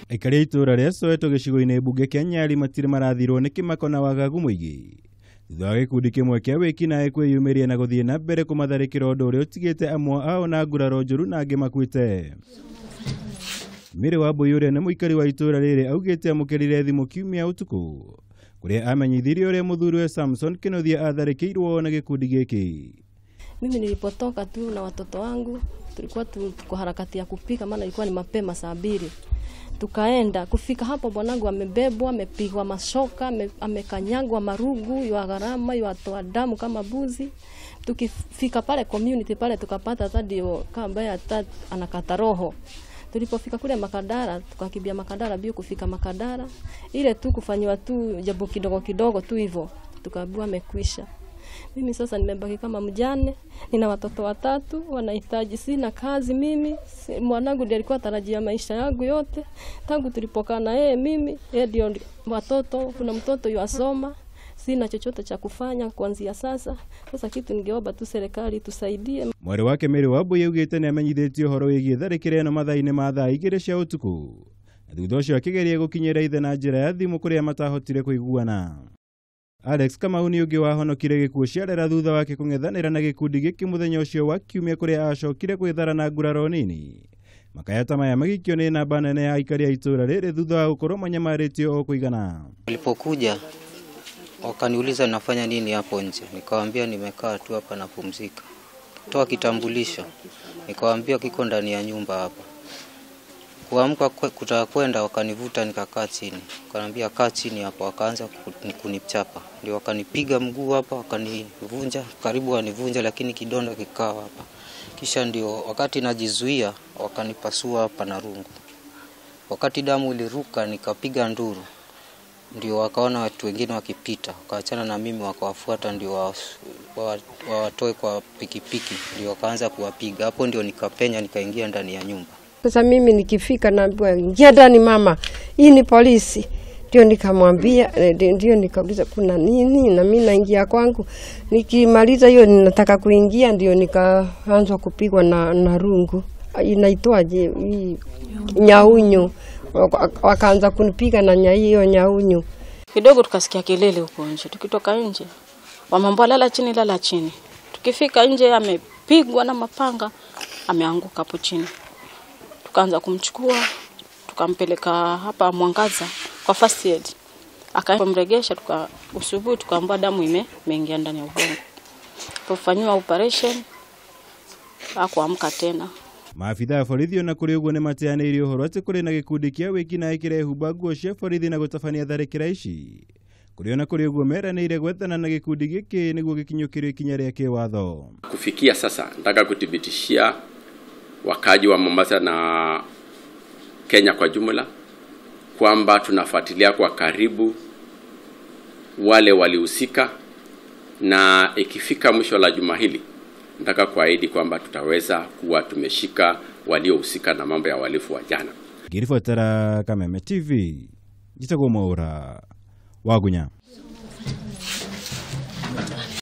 Aikari itura ria Soweto gicigo-ini bunge kia Nyali matire marathirwo ni kimako na Wagagu muigi. Thutha wa gikundi kimwe kia wikinai kwiyumiria na guthie na mbere kumatharikira undu uria utigite amwe ao na nguraro njuru na angi makuite. Mire wa boy uria ni muikari wa itura riri augite amukirire thimu kiumia utuku kuria amenyithirie uria muthuriwe Samson Kinothia atharikirwo na gikundi giki. Mimi nilipotoka tu na watoto wangu tulikuwa tuko harakati ya kupika, maana ilikuwa ni mapema saa 2. Tukaenda kufika hapo, bwanangu amebebwa, amepigwa mashoka, amekanyagwa marugu ya gharama, yatoa damu kama buzi. Tukifika pale community pale tukapata tadio kamba ya anakata roho. Tulipofika kule Makadara, tukakimbia Makadara bio kufika Makadara. Ile tu kufanywa tu jambo kidogo kidogo tu hivyo. Tukaambiwa amekwisha. Mimi sasa nimebaki kama mjane, nina watoto 3 wanahitaji, sina kazi mimi. Mwanangu ndiye alikuwa tarajia maisha yangu yote. Tangu tulipokana mimi, ndio watoto, kuna mtoto yasoma. Sina chochote cha kufanya kuanzia sasa. Sasa kitu ningeomba tu serikali tusaidie. Mwari wake Mary Wambui augite ni amenyithĩtie uhoro wigie tharikira no mathaa-inĩ ma thaa 2 cia utuku. Thutha ũcio akigeria gukinyira ithe na njĩra ya thimu kuria matahotire kuiguana. Alex Kamau ni ungi wahonokire gikuo ciarera thutha wake kung'ethanĩra na gikundi giki muthenya ũcio wa kiumia kuria acokire gwĩthara na nguraro nini. Makayata maya magikio ni namba nene ya aikari a itura rĩrĩ thutha wa gukorwo manyamarĩtio o kuigana. Walipokuja wakaniuliza nafanya nini hapo nje. Nikawaambia nimekaa tu hapa napumzika. Toa kitambulisho. Nikawaambia kiko ndani ya nyumba hapa. Kuamka kutaka kwenda wakanivuta nikakaa chini. Wakaniambia kaa chini hapo, wakaanza kunichapa. Ndio wakanipiga mguu hapa, wakanivunja, karibu wanivunja lakini kidonda kikao hapa. Kisha ndio wakati najizuia wakanipasua hapa na rungu. Wakati damu iliruka nikapiga nduru. Ndio wakaona watu wengine wakipita, wakaachana na mimi wakawafuata ndio watoe kwa pikipiki, ndio wakaanza kuwapiga. Hapo ndio nikapenya nikaingia ndani ya nyumba. Sasa mimi nikifika naambiwa ingia ndani mama, hii ni polisi. Ndio nikamwambia, ndio nikauliza kuna nini, na mimi naingia kwangu. Nikimaliza hiyo ninataka kuingia ndio nikaanza kupigwa na rungu. Inaitwaje nyaunyu. Wakaanza kunipiga na hiyo nyaunyu. Kidogo tukasikia kelele huko nje. Tukitoka nje wamwambia lala chini. Tukifika nje amepigwa na mapanga, ameanguka hapo chini. Tukaanza kumchukua, tukampeleka hapa Mwangaza kwa first aid. Akamregesha usubuhi tukaambia damu imeingia ndani ya ubongo. Tufanywa operation hakuamka tena. Maafitha ya borithi na kuri uguo ni mateanĩirie ũhoro atĩ kuri na gikundi kia wikinai kirehumba nguo cia borithi na gutabania tharikira ici. Kuri ona kuri uguo meranĩire gwethana na gikundi giki niguo gikinyũkĩrio ikinya rĩa kĩwatho. Kufikia sasa nataka kuthibitishia wakaji wa Mombasa na Kenya kwa jumla kwamba tunafuatilia kwa karibu wale walihusika, na ikifika mwisho la juma hili nataka kuahidi kwamba tutaweza kuwa tumeshika waliohusika na mambo ya uhalifu wa jana. Ngirifuatara Kameme TV, jitagwo Mwaura Wagunya.